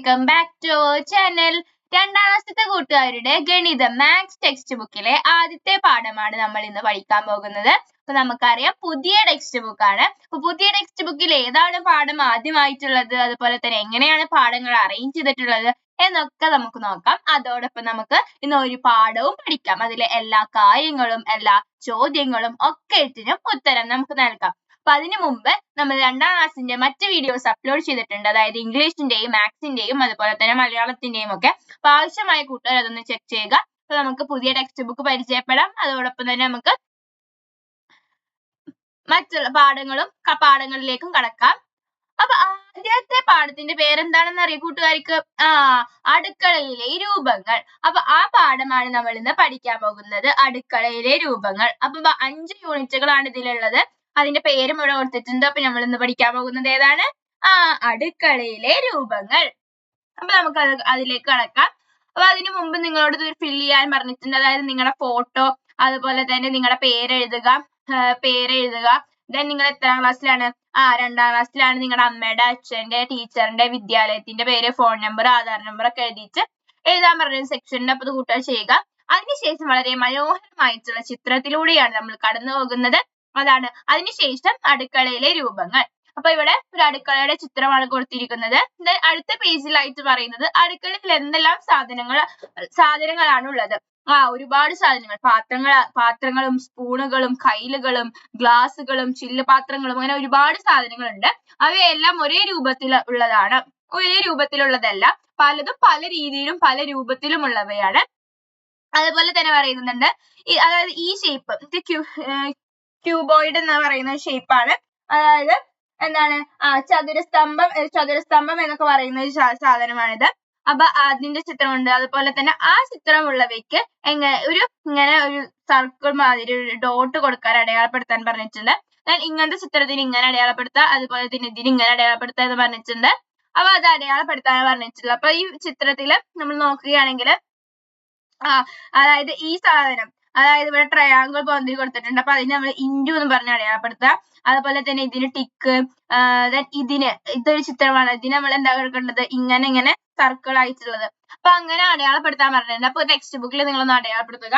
Welcome back to our channel. രണ്ടാം ക്ലാസ്സിലത്തെ കൂട്ടുകാരുടെ ഗണിതം മാത്സ് ടെക്സ്റ്റ് ബുക്കിലെ ആദ്യത്തെ പാഠമാണ് നമ്മൾ ഇന്ന് പഠിക്കാൻ പോകുന്നത്. അപ്പൊ നമുക്കറിയാം പുതിയ ടെക്സ്റ്റ് ബുക്കാണ്. അപ്പൊ പുതിയ ടെക്സ്റ്റ് ബുക്കിൽ ഏതാണ് പാഠം ആദ്യമായിട്ടുള്ളത്, അതുപോലെ തന്നെ എങ്ങനെയാണ് പാഠങ്ങൾ അറേഞ്ച് ചെയ്തിട്ടുള്ളത് എന്നൊക്കെ നമുക്ക് നോക്കാം. അതോടൊപ്പം നമുക്ക് ഇന്ന് ഒരു പാഠവും പഠിക്കാം. അതിലെ എല്ലാ കാര്യങ്ങളും എല്ലാ ചോദ്യങ്ങളും ഒക്കെ ഇട്ടിനും ഉത്തരം നമുക്ക് നൽകാം. അപ്പൊ അതിനു മുമ്പ് നമ്മൾ രണ്ടാം ക്ലാസ്സിന്റെ മറ്റ് വീഡിയോസ് അപ്ലോഡ് ചെയ്തിട്ടുണ്ട്. അതായത് ഇംഗ്ലീഷിന്റെയും മാത്സിന്റെയും അതുപോലെ തന്നെ മലയാളത്തിന്റെയും ഒക്കെ. അപ്പൊ ആവശ്യമായ കൂട്ടുകാർ അതൊന്ന് ചെക്ക് ചെയ്യുക. അപ്പൊ നമുക്ക് പുതിയ ടെക്സ്റ്റ് ബുക്ക് പരിചയപ്പെടാം. അതോടൊപ്പം തന്നെ നമുക്ക് മറ്റുള്ള പാഠങ്ങളിലേക്കും കടക്കാം. അപ്പൊ ആദ്യത്തെ പാഠത്തിന്റെ പേരെന്താണെന്ന് അറിയാം കൂട്ടുകാർക്ക്? അടുക്കളയിലെ രൂപങ്ങൾ. അപ്പൊ ആ പാഠമാണ് നമ്മൾ ഇന്ന് പഠിക്കാൻ പോകുന്നത്, അടുക്കളയിലെ രൂപങ്ങൾ. അപ്പൊ 5 യൂണിറ്റുകളാണ് ഇതിലുള്ളത്. അതിന്റെ പേരും ഇവിടെ കൊടുത്തിട്ടുണ്ട്. അപ്പൊ നമ്മൾ ഇന്ന് പഠിക്കാൻ പോകുന്നത് ഏതാണ്? അടുക്കളയിലെ രൂപങ്ങൾ. അപ്പൊ നമുക്ക് അതിലേക്ക് കടക്കാം. അപ്പൊ അതിനു മുമ്പ് നിങ്ങളോട് ഇത് ഫിൽ ചെയ്യാൻ പറഞ്ഞിട്ടുണ്ട്. അതായത് നിങ്ങളുടെ ഫോട്ടോ, അതുപോലെ തന്നെ നിങ്ങളുടെ പേരെഴുതുക. ദെൻ നിങ്ങൾ എത്രാം ക്ലാസ്സിലാണ്? രണ്ടാം ക്ലാസ്സിലാണ്. നിങ്ങളുടെ അമ്മയുടെ, അച്ഛന്റെ, ടീച്ചറിന്റെ, വിദ്യാലയത്തിന്റെ പേര്, ഫോൺ നമ്പർ, ആധാർ നമ്പർ ഒക്കെ എഴുതിയിട്ട് എഴുതാൻ പറഞ്ഞ സെക്ഷനുണ്ട്. അപ്പൊ ഇത് കൂട്ടുകാർ ചെയ്യുക. അതിനുശേഷം വളരെ മനോഹരമായിട്ടുള്ള ചിത്രത്തിലൂടെയാണ് നമ്മൾ കടന്നു പോകുന്നത്. അതാണ് അതിനുശേഷം അടുക്കളയിലെ രൂപങ്ങൾ. അപ്പൊ ഇവിടെ ഒരു അടുക്കളയുടെ ചിത്രമാണ് കൊടുത്തിരിക്കുന്നത്. അടുത്ത പേജിലായിട്ട് പറയുന്നത് അടുക്കളയിൽ എന്തെല്ലാം സാധനങ്ങളാണ് ഉള്ളത്. ഒരുപാട് സാധനങ്ങൾ, പാത്രങ്ങളും സ്പൂണുകളും കയിലുകളും ഗ്ലാസുകളും ചില്ലുപാത്രങ്ങളും അങ്ങനെ ഒരുപാട് സാധനങ്ങളുണ്ട്. അവയെല്ലാം ഒരേ രൂപത്തിൽ ഉള്ളതാണ്. ഒരേ രൂപത്തിലുള്ളതല്ല, പലതും പല രീതിയിലും പല രൂപത്തിലും ഉള്ളവയാണ്. അതുപോലെ തന്നെ പറയുന്നുണ്ട് അതായത് ഈ ഷേപ്പ് ക്യൂബോയിഡ് എന്ന് പറയുന്ന ഷേപ്പാണ്. അതായത് എന്താണ് ചതുരസ്തംഭം എന്നൊക്കെ പറയുന്ന ഒരു സാധനമാണിത്. അപ്പൊ അതിന്റെ ചിത്രമുണ്ട്. അതുപോലെ തന്നെ ആ ചിത്രമുള്ളവയ്ക്ക് ഇങ്ങനെ ഒരു സർക്കിൾ മാതിരി ഒരു ഡോട്ട് കൊടുക്കാൻ അടയാളപ്പെടുത്താൻ പറഞ്ഞിട്ടുണ്ട്. ഇങ്ങനത്തെ ചിത്രത്തിന് ഇങ്ങനെ അടയാളപ്പെടുത്താം, അതുപോലെ തന്നെ ഇതിന് ഇങ്ങനെ അടയാളപ്പെടുത്താം എന്ന് പറഞ്ഞിട്ടുണ്ട്. അപ്പൊ അത് അടയാളപ്പെടുത്താൻ പറഞ്ഞിട്ടുള്ളത്. അപ്പൊ ഈ ചിത്രത്തില് നമ്മൾ നോക്കുകയാണെങ്കിൽ അതായത് ഈ സാധനം, അതായത് ഇവിടെ ട്രയാങ്കിൾ പോലീ കൊടുത്തിട്ടുണ്ട്. അപ്പൊ അതിന് നമ്മൾ ഇൻറ്റു എന്ന് പറഞ്ഞ് അടയാളപ്പെടുത്താം. അതുപോലെ തന്നെ ഇതിന് ടിക്ക്, ഇതൊരു ചിത്രമാണ്. ഇതിന് നമ്മൾ എന്താ കൊടുക്കേണ്ടത്? ഇങ്ങനെ സർക്കിൾ ആയിട്ടുള്ളത്. അപ്പൊ അങ്ങനെ അടയാളപ്പെടുത്താൻ പറഞ്ഞിട്ടുണ്ട്. അപ്പൊ ടെക്സ്റ്റ് ബുക്കിൽ നിങ്ങളൊന്ന് അടയാളപ്പെടുത്തുക.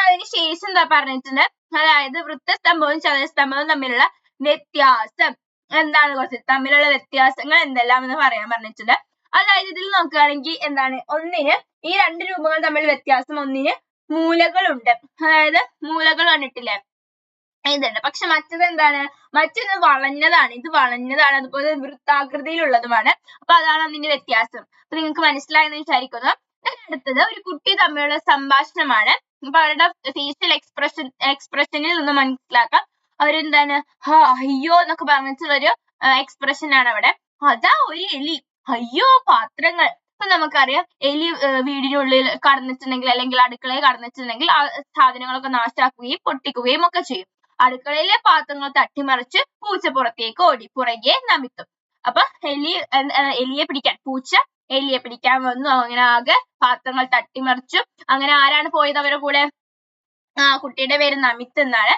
അതിന് ശേഷം എന്താ പറഞ്ഞിട്ടുണ്ട്? അതായത് വൃത്തസ്തംഭവും ചതുരസ്തംഭവും തമ്മിലുള്ള വ്യത്യാസം എന്താണ് തമ്മിലുള്ള വ്യത്യാസങ്ങൾ എന്തെല്ലാം എന്ന് പറയാൻ പറഞ്ഞിട്ടുണ്ട്. അതായത് ഇതിൽ നോക്കുകയാണെങ്കിൽ എന്താണ്, ഒന്നിന് ഈ 2 രൂപങ്ങൾ തമ്മിൽ വ്യത്യാസം, ഒന്നിന് മൂലകളുണ്ട്. അതായത് മൂലകൾ കണ്ടിട്ടില്ലേ, ഇതുണ്ട്. പക്ഷെ മറ്റത് എന്താണ്? മറ്റൊന്ന് വളഞ്ഞതാണ്. ഇത് വളഞ്ഞതാണ്, അതുപോലെ വൃത്താകൃതിയിലുള്ളതുമാണ്. അപ്പൊ അതാണ് അതിന്റെ വ്യത്യാസം. അപ്പൊ നിങ്ങൾക്ക് മനസ്സിലായെന്ന് വിചാരിക്കുന്നു. അടുത്തത് ഒരു കുട്ടി തമ്മിലുള്ള സംഭാഷണമാണ്. അപ്പൊ അവരുടെ ഫേഷ്യൽ എക്സ്പ്രഷനിൽ നിന്ന് മനസ്സിലാക്കാം അവരെന്താണ് അയ്യോ എന്നൊക്കെ പറഞ്ഞിട്ടുള്ളൊരു എക്സ്പ്രഷൻ ആണ് അവിടെ. അതാ ഒരു എലി, അയ്യോ പാത്രങ്ങൾ. അപ്പൊ നമുക്കറിയാം എലി വീടിനുള്ളിൽ കടന്നിട്ടുണ്ടെങ്കിൽ അല്ലെങ്കിൽ അടുക്കളയിൽ കടന്നിട്ടുണ്ടെങ്കിൽ ആ സാധനങ്ങളൊക്കെ നാശാക്കുകയും പൊട്ടിക്കുകയും ഒക്കെ ചെയ്യും. അടുക്കളയിലെ പാത്രങ്ങൾ തട്ടിമറിച്ച് പൂച്ച പുറത്തേക്ക് ഓടി, പുറകെ നമിത്തും. അപ്പൊ എലിയെ പിടിക്കാൻ പൂച്ച എലിയെ പിടിക്കാൻ വന്നു. അങ്ങനെ ആകെ പാത്രങ്ങൾ തട്ടിമറിച്ചു. അങ്ങനെ ആരാണ് പോയത് അവരുടെ കൂടെ? കുട്ടിയുടെ പേര് നമിത്ത് എന്നാണ്.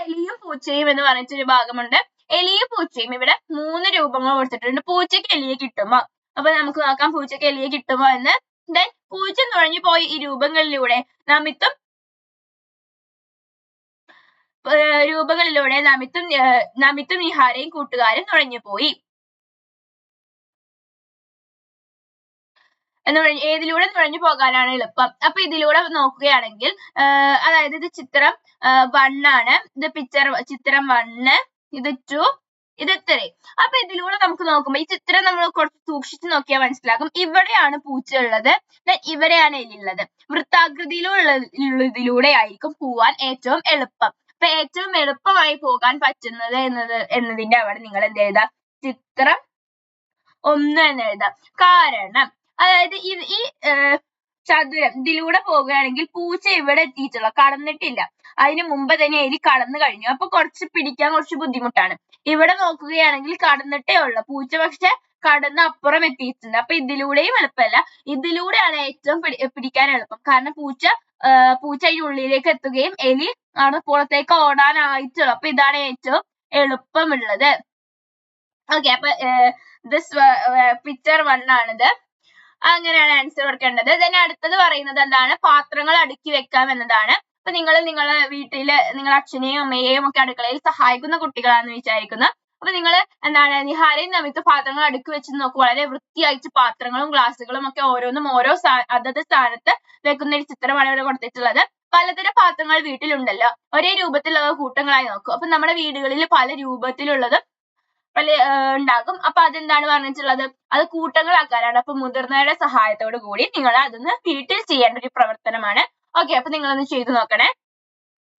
എലിയും പൂച്ചയും എന്ന് പറഞ്ഞിട്ടൊരു ഭാഗമുണ്ട്. എലിയും പൂച്ചയും ഇവിടെ 3 രൂപങ്ങൾ കൊടുത്തിട്ടുണ്ട്. പൂച്ചയ്ക്ക് എലിയെ കിട്ടുമോ? അപ്പൊ നമുക്ക് നോക്കാം പൂച്ചയ്ക്ക് എലിയെ കിട്ടുമോ എന്ന്. പൂച്ച നുഴഞ്ഞു പോയി ഈ രൂപങ്ങളിലൂടെ നമിത്തും നിഹാരയും കൂട്ടുകാരും നുഴഞ്ഞു പോയി. ഏതിലൂടെ നുഴഞ്ഞു പോകാനാണ് എളുപ്പം? അപ്പൊ ഇതിലൂടെ നോക്കുകയാണെങ്കിൽ അതായത് ഇത് ചിത്രം 1 ആണ്. ഇത് ചിത്രം 1, ഇത് 2, ഇത് 3. അപ്പൊ ഇതിലൂടെ നമുക്ക് നോക്കുമ്പോ ഈ ചിത്രം നമ്മൾ കുറച്ച് സൂക്ഷിച്ചു നോക്കിയാൽ മനസ്സിലാക്കും. ഇവിടെയാണ് പൂച്ച ഉള്ളത്, ഇവിടെയാണ് എലി ഉള്ളത്. വൃത്താകൃതിയിലുള്ളതിലൂടെ ആയിരിക്കും പോവാൻ ഏറ്റവും എളുപ്പം. അപ്പൊ ഏറ്റവും എളുപ്പമായി പോകാൻ പറ്റുന്നത് എന്നതിന്റെ അവിടെ നിങ്ങൾ എന്ത് എഴുതാം? ചിത്രം 1 എന്ന് എഴുതാം. കാരണം അതായത് ഈ ചതുരം ഇതിലൂടെ പോകുകയാണെങ്കിൽ പൂച്ച ഇവിടെ എത്തിയിട്ടുള്ള, കടന്നിട്ടില്ല. അതിന് മുമ്പ് തന്നെ എലി കടന്നു കഴിഞ്ഞു. അപ്പൊ പിടിക്കാൻ കുറച്ച് ബുദ്ധിമുട്ടാണ്. ഇവിടെ നോക്കുകയാണെങ്കിൽ കടന്നിട്ടേ ഉള്ളു. പൂച്ച പക്ഷെ കടന്ന് അപ്പുറം എത്തിയിട്ടുണ്ട്. അപ്പൊ ഇതിലൂടെയും എളുപ്പമല്ല, ഇതിലൂടെയാണ് ഏറ്റവും പിടിക്കാൻ എളുപ്പം. കാരണം പൂച്ച അതിന്റെ ഉള്ളിലേക്ക് എത്തുകയും എലി ആണ് പുറത്തേക്ക് ഓടാനായിട്ടുള്ളു. അപ്പൊ ഇതാണ് ഏറ്റവും എളുപ്പമുള്ളത്. ഓക്കെ, അപ്പൊ പിക്ചർ 1 ആണിത്. അങ്ങനെയാണ് ആൻസർ കൊടുക്കേണ്ടത്. then അടുത്തത് പറയുന്നത് എന്താണ്, പാത്രങ്ങൾ അടുക്കി വെക്കാം എന്നതാണ്. അപ്പൊ നിങ്ങൾ നിങ്ങളെ വീട്ടില് നിങ്ങളെ അച്ഛനെയും അമ്മയെയും ഒക്കെ അടുക്കളയിൽ സഹായിക്കുന്ന കുട്ടികളാണെന്ന് വിചാരിക്കുന്നു. അപ്പൊ നിങ്ങൾ എന്താണ് നിഹാരയും നമിത്ത് പാത്രങ്ങൾ അടുക്കി വെച്ച് നോക്കും. വളരെ വൃത്തിയായിട്ട് പാത്രങ്ങളും ഗ്ലാസുകളും ഒക്കെ ഓരോന്നും ഓരോ അതത് സ്ഥാനത്ത് വെക്കുന്ന ഒരു ചിത്രമാണ് ഇവിടെ കൊടുത്തിട്ടുള്ളത്. പലതരം പാത്രങ്ങൾ വീട്ടിലുണ്ടല്ലോ, ഒരേ രൂപത്തിലുള്ള കൂട്ടങ്ങളായി നോക്കും. അപ്പൊ നമ്മുടെ വീടുകളിൽ പല രൂപത്തിലുള്ളത് ഉണ്ടാകും. അപ്പൊ അതെന്താണ് പറഞ്ഞിട്ടുള്ളത്, അത് കൂട്ടങ്ങളാക്കാനാണ്. അപ്പൊ മുതിർന്നവരുടെ സഹായത്തോടു കൂടി നിങ്ങൾ അതൊന്ന് വീട്ടിൽ ചെയ്യേണ്ട ഒരു പ്രവർത്തനമാണ്. ഓക്കെ, അപ്പൊ നിങ്ങളൊന്ന് ചെയ്തു നോക്കണേ.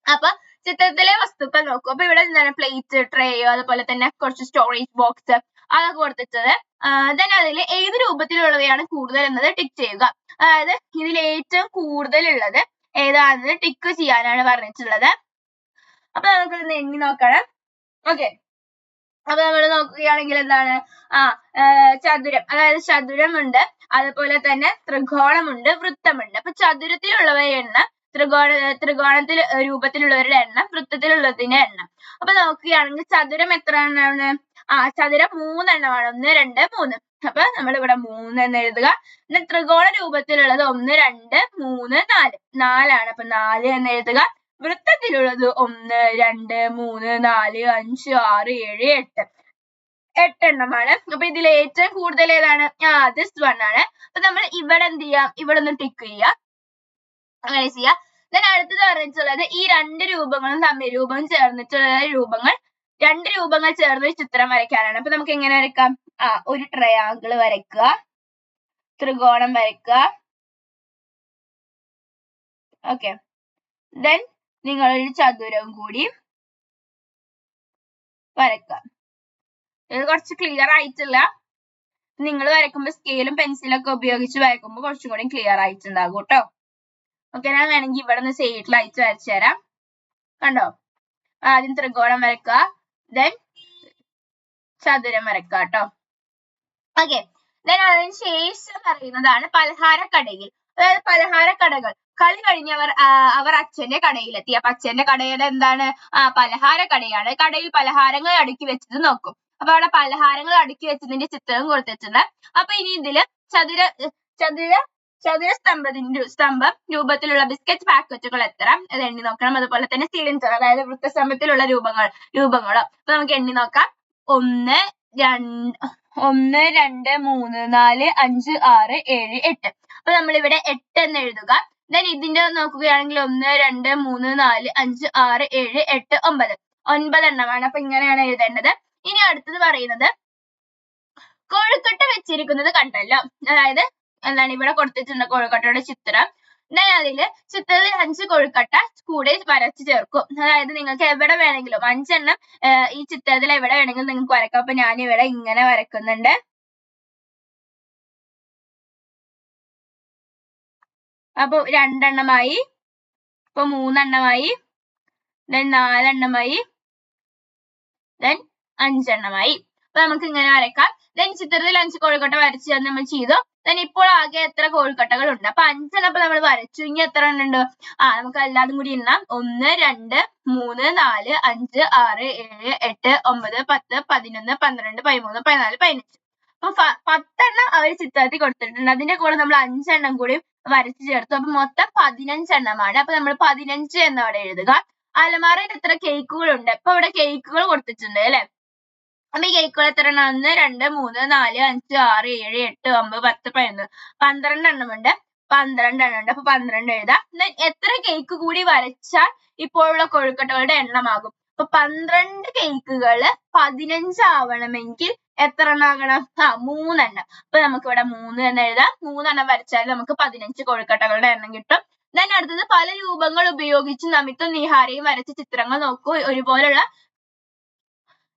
അപ്പൊ ചിത്രത്തിലെ വസ്തുക്കൾ നോക്കൂ. അപ്പൊ ഇവിടെ എന്താണ് പ്ലേറ്റ്, ട്രേയോ അതുപോലെ തന്നെ കുറച്ച് സ്റ്റോറേജ് ബോക്സ് അതൊക്കെ കൊടുത്തിട്ടത്. then അതിൽ ഏത് രൂപത്തിലുള്ളവയാണ് കൂടുതൽ എന്നത് ടിക്ക് ചെയ്യുക. അതായത് ഇതിൽ ഏറ്റവും കൂടുതൽ ഉള്ളത് ഏതാണെന്ന് ടിക്ക് ചെയ്യാനാണ് പറഞ്ഞിട്ടുള്ളത്. അപ്പൊ നമുക്കൊന്ന് എണ്ണി നോക്കണം. ഓക്കെ, അപ്പൊ നമ്മൾ നോക്കുകയാണെങ്കിൽ എന്താണ്, ചതുരം, അതായത് ചതുരമുണ്ട്, അതുപോലെ തന്നെ ത്രികോണമുണ്ട്, വൃത്തമുണ്ട്. അപ്പൊ ചതുരത്തിലുള്ളവയുടെ എണ്ണം, ത്രികോണത്തിൽ രൂപത്തിലുള്ളവരുടെ എണ്ണം, വൃത്തത്തിലുള്ളതിന്റെ എണ്ണം. അപ്പൊ നോക്കുകയാണെങ്കിൽ ചതുരം എത്ര എണ്ണമാണ്? ചതുരം 3 എണ്ണമാണ്. 1 2 3. അപ്പൊ നമ്മൾ ഇവിടെ 3 എന്ന് എഴുതുക. പിന്നെ ത്രികോണ രൂപത്തിലുള്ളത് 1 2 3 4 4ആണ്. അപ്പൊ 4 എന്ന് എഴുതുക. വൃത്തത്തിലുള്ളത് 1 2 3 4 5 6 7 8 എണ്ണമാണ്. അപ്പൊ ഇതിൽ ഏറ്റവും കൂടുതൽ ഏതാണ്? this one ആണ്. അപ്പൊ നമ്മൾ ഇവിടെ എന്ത് ചെയ്യാം, ഇവിടെ ഒന്ന് ടിക്ക് ചെയ്യാം, അങ്ങനെ ചെയ്യാം. then അടുത്തത് പറഞ്ഞിട്ടുള്ളത് ഈ രണ്ട് രൂപങ്ങളും തമ്മിൽ രൂപം ചേർന്നിട്ടുള്ള രൂപങ്ങൾ, രണ്ട് രൂപങ്ങൾ ചേർന്ന് ചിത്രം വരയ്ക്കാനാണ്. അപ്പൊ നമുക്ക് എങ്ങനെ വരയ്ക്കാം? ഒരു ട്രയാങ്കിൾ വരയ്ക്കുക, ത്രികോണം വരയ്ക്കുക. ഓക്കെ, then നിങ്ങളൊരു ചതുരം കൂടി വരയ്ക്കാം. ഇത് കുറച്ച് ക്ലിയർ ആയിട്ടില്ല. നിങ്ങൾ വരയ്ക്കുമ്പോൾ സ്കെയിലും പെൻസിലും ഒക്കെ ഉപയോഗിച്ച് വരയ്ക്കുമ്പോൾ കുറച്ചും കൂടി ക്ലിയർ ആയിട്ടുണ്ടാകും കേട്ടോ. ഓക്കെ, ഞാൻ വേണമെങ്കിൽ ഇവിടെ നിന്ന് സൈഡിൽ അയച്ച് വരച്ചു തരാം. കണ്ടോ? ആദ്യം ത്രികോണം വരയ്ക്കുക, then ചതുരം വരയ്ക്കുക കേട്ടോ. ഓക്കെ, then അതിന് ശേഷം പറയുന്നതാണ് പലഹാരക്കടയിൽ. അതായത് പലഹാരക്കടകൾ. കളി കഴിഞ്ഞവർ അവർ അച്ഛന്റെ കടയിലെത്തി. അപ്പൊ അച്ഛന്റെ കടയുടെ എന്താണ്? പലഹാരക്കടയാണ്. കടയിൽ പലഹാരങ്ങൾ അടുക്കി വെച്ചത് നോക്കും. അപ്പൊ അവിടെ പലഹാരങ്ങൾ അടുക്കി വെച്ചതിന്റെ ചിത്രം കൊടുത്തിട്ടുണ്ട്. അപ്പൊ ഇനി ഇതില് ചതുര സ്തംഭം രൂപത്തിലുള്ള ബിസ്ക്കറ്റ് പാക്കറ്റുകൾ എത്ര അത് എണ്ണി നോക്കണം. അതുപോലെ തന്നെ സിലിണ്ടർ, അതായത് വൃത്തസ്തംഭത്തിലുള്ള രൂപങ്ങളോ. അപ്പൊ നമുക്ക് എണ്ണി നോക്കാം. 1 2 3 4 5 6 7 8. അപ്പൊ നമ്മളിവിടെ 8 എന്ന് എഴുതുക. then ഇതിന്റെ നോക്കുകയാണെങ്കിൽ 1 2 3 4 5 6 7 8 9 9 എണ്ണമാണ്. അപ്പൊ ഇങ്ങനെയാണ് എഴുതേണ്ടത്. ഇനി അടുത്തത് പറയുന്നത് കോഴിക്കട്ട വെച്ചിരിക്കുന്നത് കണ്ടല്ലോ. അതായത് എന്താണ് ഇവിടെ കൊടുത്തിട്ടുണ്ട് കോഴിക്കട്ടയുടെ ചിത്രം. then അതില് ചിത്രത്തിൽ 5 കോഴിക്കട്ട കൂടെ വരച്ച് ചേർക്കും. അതായത് നിങ്ങൾക്ക് എവിടെ വേണമെങ്കിലും 5 എണ്ണം ഈ ചിത്രത്തിൽ എവിടെ വേണമെങ്കിലും നിങ്ങൾക്ക് വരക്കാം. അപ്പൊ ഞാൻ ഇവിടെ ഇങ്ങനെ വരക്കുന്നുണ്ട്. അപ്പൊ 2 എണ്ണമായി, ഇപ്പൊ 3 എണ്ണമായി, then 4 എണ്ണമായി, then 5 എണ്ണമായി. അപ്പൊ നമുക്ക് ഇങ്ങനെ വരക്കാം. then ചിത്രത്തിൽ 5 കോഴിക്കട്ട വരച്ച് നമ്മൾ ചെയ്തു. then ഇപ്പോൾ ആകെ എത്ര കോഴിക്കട്ടകൾ ഉണ്ട്? അപ്പൊ 5 എണ്ണം നമ്മൾ വരച്ചു. ഇനി എത്ര എണ്ണം ഉണ്ട്? നമുക്ക് എല്ലാതും കൂടി എണ്ണാം. 1 2 3 4 5 6 7 8 9 10 11 12 13 14 15. അപ്പൊ 10 എണ്ണം അവർ ചിത്രത്തിൽ കൊടുത്തിട്ടുണ്ട്. അതിന്റെ കൂടെ നമ്മൾ 5 എണ്ണം കൂടി വരച്ചു ചേർത്തു. അപ്പൊ മൊത്തം 15 എണ്ണമാണ്. അപ്പൊ നമ്മൾ 15 എന്നവിടെ എഴുതുക. അലമാരയിൽ എത്ര കേക്കുകൾ ഉണ്ട്? ഇപ്പൊ ഇവിടെ കേക്കുകൾ കൊടുത്തിട്ടുണ്ട് അല്ലെ. അപ്പൊ ഈ കേക്കുകൾ എത്ര എണ്ണം? 1 2 3 4 5 6 7 8 9 10 11 12 എണ്ണമുണ്ട്. 12 എണ്ണം ഉണ്ട്. അപ്പൊ 12 എഴുതാം. എത്ര കേക്ക് കൂടി വരച്ചാൽ ഇപ്പോഴുള്ള കോഴിക്കട്ടകളുടെ എണ്ണമാകും? അപ്പൊ 12 കേക്കുകള് 15 ആവണമെങ്കിൽ എത്ര എണ്ണം ആകണം? 3 എണ്ണം. അപ്പൊ നമുക്ക് ഇവിടെ 3 എന്ന് എഴുതാം. 3 എണ്ണം വരച്ചാൽ നമുക്ക് 15 കോഴിക്കട്ടകളുടെ എണ്ണം കിട്ടും. then അടുത്തത് പല രൂപങ്ങൾ ഉപയോഗിച്ച് നമിത്തും നിഹാരയും വരച്ച ചിത്രങ്ങൾ നോക്കൂ. ഒരുപോലുള്ള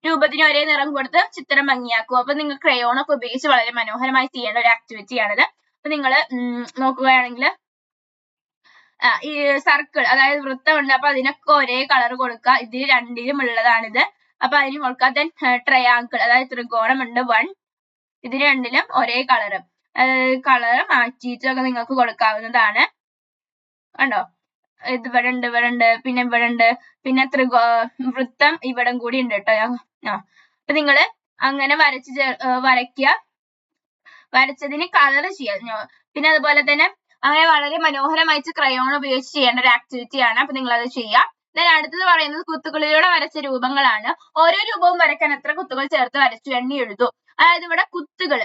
രൂപത്തിന് ഒരേ നിറം കൊടുത്ത് ചിത്രം ഭംഗിയാക്കുക. അപ്പൊ നിങ്ങൾ ക്രയോൺ ഒക്കെ ഉപയോഗിച്ച് വളരെ മനോഹരമായി ചെയ്യേണ്ട ഒരു ആക്ടിവിറ്റി ആണിത്. അപ്പൊ നിങ്ങൾ നോക്കുകയാണെങ്കിൽ ഈ സർക്കിൾ, അതായത് വൃത്തമുണ്ട്. അപ്പൊ അതിനൊക്കെ ഒരേ കളർ കൊടുക്കുക. ഇതിൽ രണ്ടിലും ഉള്ളതാണിത്. അപ്പൊ അതിന് കൊടുക്കുക. then ട്രയാങ്കിൾ, അതായത് ത്രികോണം ഉണ്ട് 1. ഇതിന് രണ്ടിലും ഒരേ കളർ മാറ്റിയിട്ടൊക്കെ നിങ്ങൾക്ക് കൊടുക്കാവുന്നതാണ്. കണ്ടോ? ഇത് ഇവിടെ ഉണ്ട്, ഇവിടെ ഉണ്ട്, പിന്നെ ഇവിടെ ഉണ്ട്, പിന്നെ വൃത്തം ഇവിടെ കൂടി ഉണ്ട് കേട്ടോ. അപ്പൊ നിങ്ങള് അങ്ങനെ വരയ്ക്കുക. വരച്ചതിന് കളർ ചെയ്യാം. പിന്നെ അതുപോലെ തന്നെ അങ്ങനെ വളരെ മനോഹരമായിട്ട് ക്രയോൺ ഉപയോഗിച്ച് ചെയ്യേണ്ട ഒരു ആക്ടിവിറ്റി ആണ്. അപ്പൊ നിങ്ങൾ അത് ചെയ്യാം. then അടുത്തത് പറയുന്നത് കുത്തുകളിലൂടെ വരച്ച രൂപങ്ങളാണ്. ഓരോ രൂപവും വരയ്ക്കാൻ എത്ര കുത്തുകൾ ചേർത്ത് വരച്ചു എണ്ണി എഴുതൂ. അതായത് ഇവിടെ കുത്തുകൾ,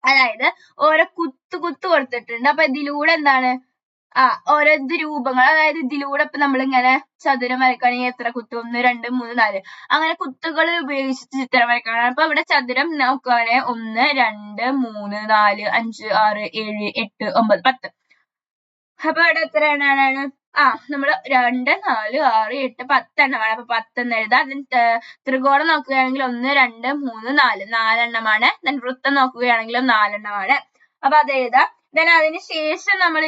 അതായത് ഓരോ കുത്ത് കൊടുത്തിട്ടുണ്ട്. അപ്പൊ ഇതിലൂടെ എന്താണ് ഓരോ രൂപങ്ങൾ, അതായത് ഇതിലൂടെ ഇപ്പൊ നമ്മളിങ്ങനെ ചതുരം വരയ്ക്കുകയാണെങ്കിൽ എത്ര കുത്ത്, 1 2 3 4 അങ്ങനെ കുത്തുകൾ ഉപയോഗിച്ചിട്ട് ചിത്രം വരയ്ക്കണം. അപ്പൊ ഇവിടെ ചതുരം നോക്കുകയാണെങ്കിൽ 1 2 3 4 5 6 7 8 9 10. അപ്പൊ ഇവിടെ എത്ര എണ്ണമാണ്? നമ്മള് 2 4 6 8 10 എണ്ണമാണ്. അപ്പൊ 10 എന്ന് എഴുതാം. ത്രികോണം നോക്കുകയാണെങ്കിൽ 1 2 3 4 4 എണ്ണമാണ്. then വൃത്തം നോക്കുകയാണെങ്കിലും 4 എണ്ണമാണ്. അപ്പൊ അത് എഴുതാം. then അതിന് ശേഷം നമ്മൾ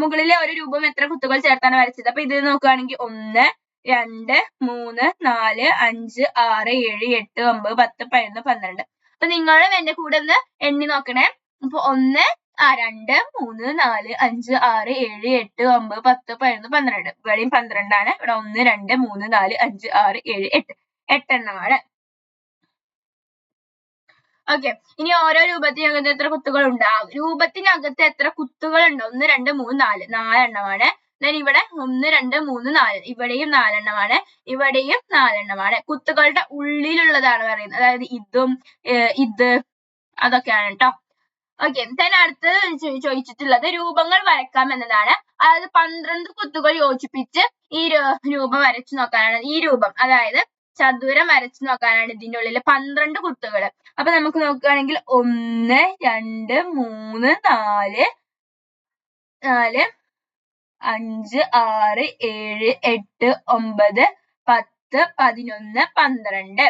മുകളിലെ ഒരു രൂപം എത്ര കുത്തുകൾ ചേർത്താണ് വരച്ചത്. അപ്പൊ ഇത് നോക്കുകയാണെങ്കിൽ 1 2 3 4 5 6 7 8 9 10 11 12. അപ്പൊ നിങ്ങളും എന്റെ കൂടെ ഒന്ന് എണ്ണി നോക്കണേ. അപ്പൊ 1 2 3 4 5 6 7 8 9 10 11 12. ഇവിടെയും 12 ആണ്. ഇവിടെ 1 2 3 4 5 6 7 8 8 എണ്ണമാണ്. ഓക്കെ, ഇനി ഓരോ രൂപത്തിനകത്ത് എത്ര കുത്തുകൾ ഉണ്ട്? രൂപത്തിനകത്ത് എത്ര കുത്തുകൾ ഉണ്ട്? 1 2 3 4 4 എണ്ണമാണ്. then ഇവിടെ 1 2 3 4 ഇവിടെയും 4 എണ്ണമാണ്. ഇവിടെയും 4 എണ്ണമാണ്. കുത്തുകളുടെ ഉള്ളിലുള്ളതാണ് പറയുന്നത്, അതായത് ഇതും ഇത് അതൊക്കെയാണ് കേട്ടോ. ഓക്കെ, then അടുത്തത് ചോദിച്ചിട്ടുള്ളത് രൂപങ്ങൾ വരക്കാം എന്നതാണ്. അതായത് 12 കുത്തുകൾ യോജിപ്പിച്ച് ഈ രൂപം വരച്ചു നോക്കാനാണ്. ഈ രൂപം, അതായത് ചതുരം വരച്ചു നോക്കാനാണ് ഇതിന്റെ ഉള്ളിൽ 12 കുത്തുകൾ. അപ്പൊ നമുക്ക് നോക്കുകയാണെങ്കിൽ 1 2 3 4 5 6 7 8 9 10 11 12.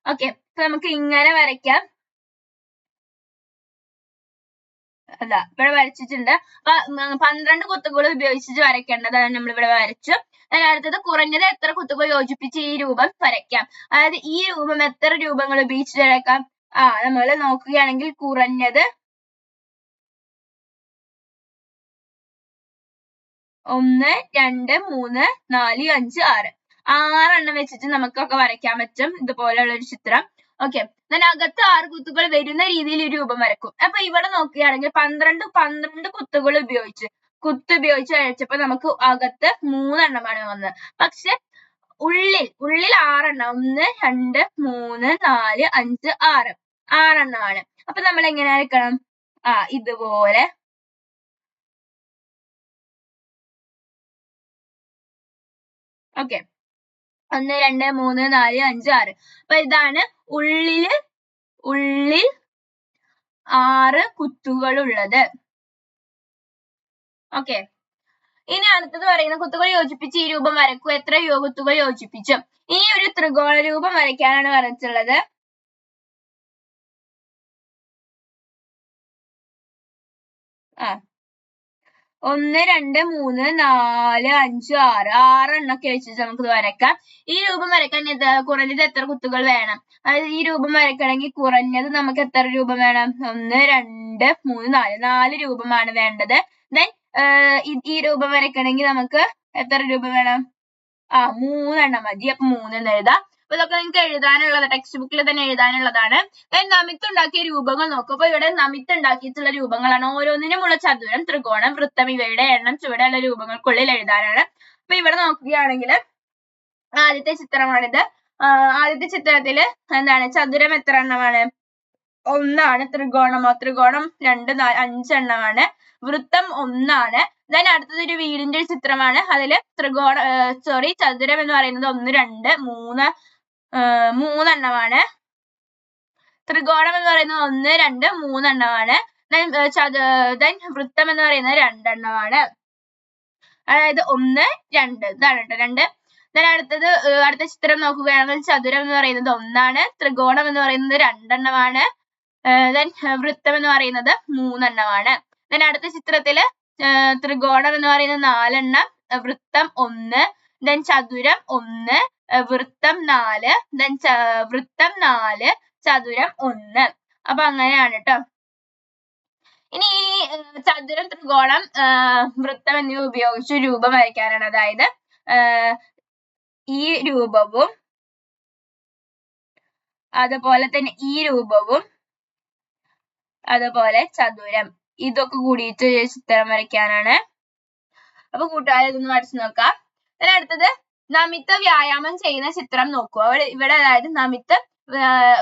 ഓക്കെ, അപ്പൊ നമുക്ക് ഇങ്ങനെ വരയ്ക്കാം. അതാ ഇവിടെ വരച്ചിട്ടുണ്ട്. അപ്പൊ 12 കുത്തുകൾ ഉപയോഗിച്ചിട്ട് വരയ്ക്കേണ്ടതാണ് നമ്മളിവിടെ വരച്ചു. അടുത്തത് കുറഞ്ഞത് എത്ര കുത്തുകൾ യോജിപ്പിച്ച് ഈ രൂപം വരയ്ക്കാം. അതായത് ഈ രൂപം എത്ര രൂപങ്ങൾ ഉപയോഗിച്ച് വരയ്ക്കാം? നമ്മൾ നോക്കുകയാണെങ്കിൽ കുറഞ്ഞത് 1 2 3 4 5 6 6 വെച്ചിട്ട് നമുക്കൊക്കെ വരയ്ക്കാൻ പറ്റും ഇതുപോലെയുള്ള ഒരു ചിത്രം. ഓക്കെ, അകത്ത് 6 കുത്തുകൾ വരുന്ന രീതിയിൽ ഒരു രൂപം വരക്കും. അപ്പൊ ഇവിടെ നോക്കുകയാണെങ്കിൽ 12 കുത്തുകൾ ഉപയോഗിച്ച് വരച്ചപ്പോ നമുക്ക് അകത്ത് 3 എണ്ണമാണ് വന്നത്. പക്ഷെ ഉള്ളിൽ 6 എണ്ണം, 1 2 3 4 5 6 എണ്ണമാണ്. അപ്പൊ നമ്മൾ എങ്ങനെ വരക്കണം? ഇതുപോലെ ഓക്കെ, 1 2 3 4 5 6. അപ്പൊ ഇതാണ് ഉള്ളിൽ 6 കുത്തുകൾ ഉള്ളത്. ഓക്കെ, ഇനി അടുത്തത് പറയുന്ന കുത്തുകൾ യോജിപ്പിച്ച് ഈ രൂപം വരക്കൂ. എത്ര കുത്തുകൾ യോജിപ്പിച്ചു? ഈ ഒരു ത്രികോണ രൂപം വരയ്ക്കാനാണ് വരച്ചുള്ളത്. 1 2 3 4 5 6 എണ്ണൊക്കെ വെച്ചിട്ട് നമുക്ക് വരയ്ക്കാം. ഈ രൂപം വരയ്ക്കാൻ കുറഞ്ഞത് എത്ര കുത്തുകൾ വേണം? അതായത് ഈ രൂപം വരയ്ക്കണമെങ്കിൽ കുറഞ്ഞത് നമുക്ക് എത്ര രൂപം വേണം? 1 2 3 4 രൂപമാണ് വേണ്ടത്. then ഈ രൂപം വരയ്ക്കണമെങ്കിൽ നമുക്ക് എത്ര രൂപം വേണം? 3 എണ്ണം മതി. അപ്പൊ 3 എന്ന് എഴുതാം. അപ്പൊ ഇതൊക്കെ നിങ്ങൾക്ക് എഴുതാനുള്ളത് ടെക്സ്റ്റ് ബുക്കിൽ തന്നെ എഴുതാനുള്ളതാണ്. നമിത്തുണ്ടാക്കിയ രൂപങ്ങൾ നോക്കും. അപ്പൊ ഇവിടെ നമിത്തുണ്ടാക്കിയിട്ടുള്ള രൂപങ്ങളാണ്. ഓരോന്നിനുമുള്ള ചതുരം, ത്രികോണം, വൃത്തം ഇവയുടെ എണ്ണം ചുവടെയുള്ള രൂപങ്ങൾക്കുള്ളിൽ എഴുതാനാണ്. അപ്പൊ ഇവിടെ നോക്കുകയാണെങ്കിൽ ആദ്യത്തെ ചിത്രമാണിത്. ആദ്യത്തെ ചിത്രത്തില് എന്താണ് ചതുരം എത്ര എണ്ണമാണ്? 1 ആണ്. ത്രികോണം 2 4 5 എണ്ണമാണ്. വൃത്തം 1 ആണ്. then അടുത്തത് ഒരു വീടിന്റെ ചിത്രമാണ്. അതില് ചതുരം എന്ന് പറയുന്നത് 1 2 3 എണ്ണമാണ്. ത്രികോണം എന്ന് പറയുന്നത് 1 2 3 എണ്ണമാണ്. then വൃത്തം എന്ന് പറയുന്നത് 2 എണ്ണമാണ്. അതായത് 1 2 ഇതാണ് കേട്ടോ 2. then അടുത്ത ചിത്രം നോക്കുകയാണെങ്കിൽ ചതുരം എന്ന് പറയുന്നത് 1 ആണ്. ത്രികോണം എന്ന് പറയുന്നത് 2 എണ്ണമാണ്. then വൃത്തം എന്ന് പറയുന്നത് 3 എണ്ണമാണ്. then അടുത്ത ചിത്രത്തില് ത്രികോണം എന്ന് പറയുന്നത് 4 എണ്ണം, വൃത്തം 1, then ചതുരം 1, വൃത്തം 4, then വൃത്തം 4, ചതുരം 1. അപ്പൊ അങ്ങനെയാണ് കേട്ടോ. ഇനി ഈ ചതുരം, ത്രികോണം, വൃത്തം എന്നിവ ഉപയോഗിച്ച് രൂപം വരയ്ക്കാനാണ്. അതായത് ഈ രൂപവും അതുപോലെ തന്നെ ഈ രൂപവും അതുപോലെ ചതുരം. ഇതൊക്കെ കൂടിയിട്ട് ചിത്രം വരയ്ക്കാനാണ്. അപ്പൊ കൂട്ടുകാരെ ഇതൊന്ന് വരച്ചു നോക്കാം. പിന്നെ അടുത്തത് നമിത വ്യായാമം ചെയ്യുന്ന ചിത്രം നോക്കൂ. ഇവിടെ അതായത് നമിത്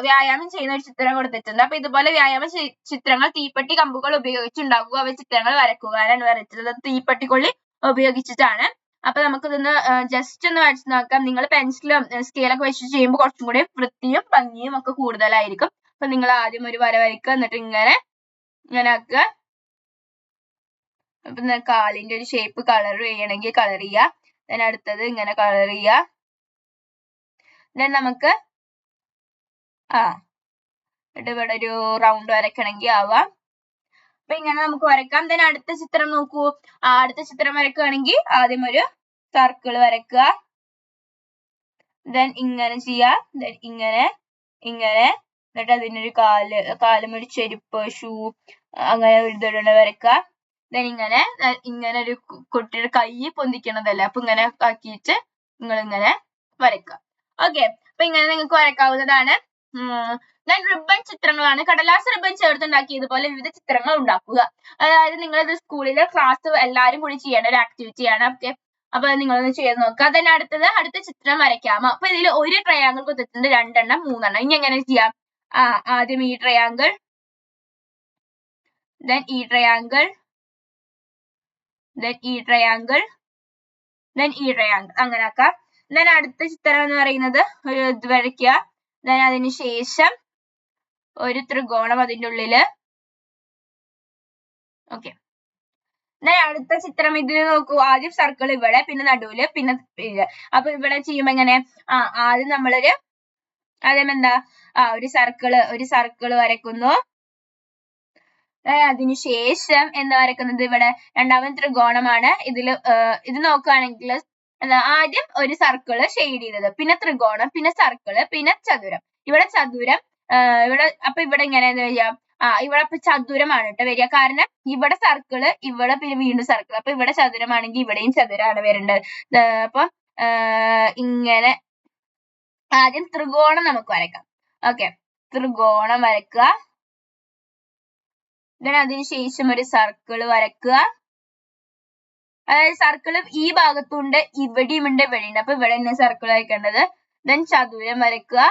വ്യായാമം ചെയ്യുന്ന ഒരു ചിത്രം കൊടുത്തിട്ടുണ്ട്. അപ്പൊ ഇതുപോലെ വ്യായാമ ചിത്രങ്ങൾ തീപ്പെട്ടി കമ്പുകൾ ഉപയോഗിച്ചുണ്ടാക്കുക. അവ ചിത്രങ്ങൾ വരയ്ക്കുവാനാണ് വരച്ചത്. തീപ്പെട്ടിക്കൊള്ളി ഉപയോഗിച്ചിട്ടാണ്. അപ്പൊ നമുക്കിതൊന്ന് ജസ്റ്റ് ഒന്ന് വരച്ചു നോക്കാം. നിങ്ങൾ പെൻസിലും സ്കെയിലൊക്കെ വെച്ച് ചെയ്യുമ്പോൾ കുറച്ചും കൂടി വൃത്തിയും ഭംഗിയും ഒക്കെ കൂടുതലായിരിക്കും. അപ്പൊ നിങ്ങൾ ആദ്യം ഒരു വര വരയ്ക്കുക, എന്നിട്ട് ഇങ്ങനെ ആക്കുക. അപ്പൊ കാലിന്റെ ഒരു ഷേപ്പ് കളർ ചെയ്യണമെങ്കിൽ കളർ ചെയ്യുക. then അടുത്തത് ഇങ്ങനെ കളർ ചെയ്യുക. then നമുക്ക് ഇവിടെ ഒരു റൗണ്ട് വരയ്ക്കണമെങ്കിൽ ആവാം. അപ്പൊ ഇങ്ങനെ നമുക്ക് വരയ്ക്കാം. then അടുത്ത ചിത്രം നോക്കൂ. അടുത്ത ചിത്രം വരയ്ക്കുകയാണെങ്കിൽ ആദ്യം ഒരു സർക്കിൾ വരയ്ക്കുക. then ഇങ്ങനെ ചെയ്യുക. then ഇങ്ങനെ എന്നിട്ട് അതിനൊരു കാലും ഒരു ചെരുപ്പ് ഷൂ അങ്ങനെ ഒരു വരയ്ക്കുക. then ഇങ്ങനെ ഒരു കുട്ടിയുടെ കൈ പൊന്തിക്കണതല്ലേ, അപ്പൊ ഇങ്ങനെ ആക്കിയിട്ട് ഇങ്ങനെ വരയ്ക്കുക. ഓക്കെ, അപ്പൊ ഇങ്ങനെ നിങ്ങൾക്ക് വരയ്ക്കാവുന്നതാണ്. then റിബൺ ചിത്രങ്ങളാണ്. കടലാസ് റിബൺ ചേർത്തുണ്ടാക്കി ഇതുപോലെ വിവിധ ചിത്രങ്ങൾ ഉണ്ടാക്കുക. അതായത് നിങ്ങളിത് സ്കൂളിലെ ക്ലാസ് എല്ലാവരും കൂടി ചെയ്യേണ്ട ഒരു ആക്ടിവിറ്റിയാണ്. ഓക്കെ, അപ്പൊ നിങ്ങളൊന്ന് ചെയ്ത് നോക്കുക. then അടുത്ത ചിത്രം വരയ്ക്കാമോ? അപ്പൊ ഇതിൽ ഒരു ട്രയാങ്കിൾ കൊടുത്തിട്ടുണ്ട്, 2 എണ്ണം 3 എണ്ണം. ഇനി എങ്ങനെ ചെയ്യാം? ആദ്യം ഈ ട്രയാങ്കിൾ, then ഈ ട്രയാങ്കിൾ, then ഈ ട്രയാങ്കിൾ, then ഈ ട്രയാങ്കിൾ, അങ്ങനെ ആക്കാം. then അടുത്ത ചിത്രം എന്ന് പറയുന്നത് ഒരു ഇത് വരയ്ക്കുക. then അതിന് ശേഷം ഒരു ത്രികോണം അതിൻ്റെ ഉള്ളില്. ഓക്കെ, then അടുത്ത ചിത്രം ഇതിൽ നോക്കൂ. ആദ്യം സർക്കിൾ ഇവിടെ, പിന്നെ നടുവില്, പിന്നെ അപ്പൊ ഇവിടെ ചെയ്യുമ്പോ എങ്ങനെ? ആദ്യം നമ്മളൊരു എന്താ ഒരു സർക്കിള് വരയ്ക്കുന്നു. അതിനുശേഷം എന്താ വരയ്ക്കുന്നത്? ഇവിടെ രണ്ടാമത്തെ ത്രികോണമാണ്. ഇത് നോക്കുകയാണെങ്കിൽ ആദ്യം ഒരു സർക്കിള് ഷെയ്ഡ് ചെയ്തത്, പിന്നെ ത്രികോണം, പിന്നെ സർക്കിള്, പിന്നെ ചതുരം. ഇവിടെ ചതുരം അപ്പൊ ഇവിടെ എങ്ങനെയാന്ന് വരിക? ഇവിടെ ഇപ്പൊ ചതുരമാണ് കേട്ടോ വരിക. കാരണം ഇവിടെ സർക്കിള്, ഇവിടെ പിന്നെ വീണ്ടും സർക്കിൾ. അപ്പൊ ഇവിടെ ചതുരമാണെങ്കിൽ ഇവിടെയും ചതുരമാണ് വരേണ്ടത്. അപ്പൊ ഇങ്ങനെ ആദ്യം ത്രികോണം നമുക്ക് വരയ്ക്കാം. ഓക്കെ, ത്രികോണം വരയ്ക്കുക. then അതിനുശേഷം ഒരു സർക്കിള് വരയ്ക്കുക. അതായത് സർക്കിള് ഈ ഭാഗത്തുണ്ട്, ഇവിടെയും ഉണ്ട്, ഇവിടെയുണ്ട്. അപ്പൊ ഇവിടെ തന്നെ സർക്കിൾ വരയ്ക്കേണ്ടത്. then ചതുരം വരയ്ക്കുക.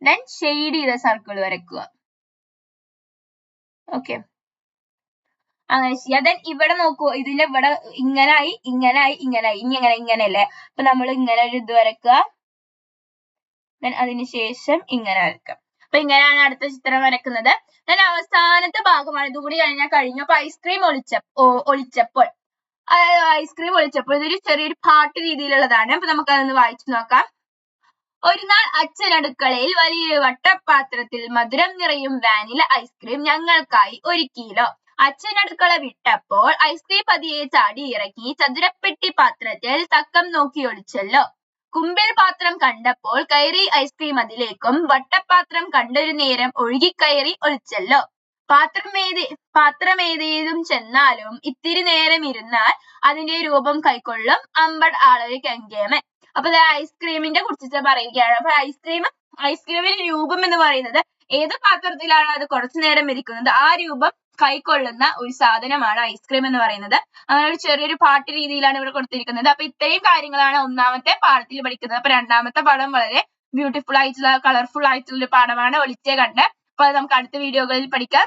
then ഷെയ്ഡ് ചെയ്ത സർക്കിൾ വരയ്ക്കുക. ഓക്കെ, അങ്ങനെ ചെയ്യാം. then ഇവിടെ നോക്കൂ. ഇതിന്റെ ഇവിടെ ഇങ്ങനായി. ഇനി ഇങ്ങനെയല്ലേ? അപ്പൊ നമ്മൾ ഇങ്ങനെ ഒരു ഇത് വരയ്ക്കുക. then അതിനുശേഷം ഇങ്ങനെ വരയ്ക്കാം. അപ്പൊ ഇങ്ങനെയാണ് അടുത്ത ചിത്രം വരയ്ക്കുന്നത്. then അവസാനത്തെ ഭാഗമാണ്. ഇതുകൂടി കഴിഞ്ഞു. അപ്പൊ ഐസ്ക്രീം ഒളിച്ചപ്പോൾ ഇതൊരു ചെറിയൊരു പാട്ട് രീതിയിലുള്ളതാണ്. അപ്പൊ നമുക്ക് അതൊന്ന് വായിച്ചു നോക്കാം. ഒരു നാൾ അച്ഛൻ അടുക്കളയിൽ വലിയൊരു വട്ടപാത്രത്തിൽ മധുരം നിറയും വാനില ഐസ്ക്രീം ഞങ്ങൾക്കായി ഒരുക്കിയല്ലോ. അച്ഛൻ അടുക്കള വിട്ടപ്പോൾ ഐസ്ക്രീം പതിയെ ചാടി ഇറങ്ങി ചതുരപ്പെട്ടി പാത്രത്തിൽ തക്കം നോക്കി ഒളിച്ചല്ലോ. കുമ്പിൾ പാത്രം കണ്ടപ്പോൾ കയറി ഐസ്ക്രീം അതിലേക്കും വട്ടപാത്രം കണ്ടൊരു നേരം ഒഴുകിക്കയറി ഒളിച്ചല്ലോ. പാത്രമേതേതും ചെന്നാലും ഇത്തിരി നേരം ഇരുന്നാൽ അതിന്റെ രൂപം കൈക്കൊള്ളും അമ്പട് ആളൊരു കെങ്കേമൻ. അപ്പൊ ഐസ്ക്രീമിന്റെ കുറിച്ചിട്ട് പറയുകയാണ്. അപ്പൊ ഐസ്ക്രീമിന്റെ രൂപം എന്ന് പറയുന്നത് ഏത് പാത്രത്തിലാണ് അത് കുറച്ചു നേരം ഇരിക്കുന്നത് ആ രൂപം കൈക്കൊള്ളുന്ന ഒരു സാധനമാണ് ഐസ്ക്രീം എന്ന് പറയുന്നത്. അങ്ങനെ ഒരു ചെറിയൊരു പാട്ട് രീതിയിലാണ് ഇവിടെ കൊടുത്തിരിക്കുന്നത്. അപ്പൊ ഇത്രയും കാര്യങ്ങളാണ് ഒന്നാമത്തെ പാഠത്തിൽ പഠിക്കുന്നത്. അപ്പൊ രണ്ടാമത്തെ പാഠം വളരെ ബ്യൂട്ടിഫുൾ ആയിട്ടുള്ള കളർഫുൾ ആയിട്ടുള്ള ഒരു പാഠമാണ്, ഒളിച്ചേ കണ്ട്. അപ്പൊ അത് നമുക്ക് അടുത്ത വീഡിയോകളിൽ പഠിക്കാം.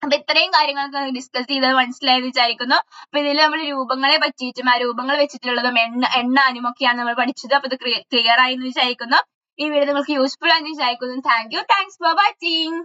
അപ്പൊ ഇത്രയും കാര്യങ്ങളൊക്കെ ഡിസ്കസ് ചെയ്തത് മനസ്സിലായെന്ന് വിചാരിക്കുന്നു. അപ്പൊ ഇതിൽ നമ്മൾ രൂപങ്ങളെ പറ്റിയിട്ടും ആ രൂപങ്ങൾ വെച്ചിട്ടുള്ളതും എണ്ണാനും ഒക്കെയാണ് നമ്മൾ പഠിച്ചത്. അപ്പൊ ഇത് ക്ലിയർ ആയി എന്ന് വിചാരിക്കുന്നു. ഈ വീഡിയോ നിങ്ങൾക്ക് യൂസ്ഫുൾ ആയെന്ന് വിചാരിക്കുന്നു. Thanks for watching.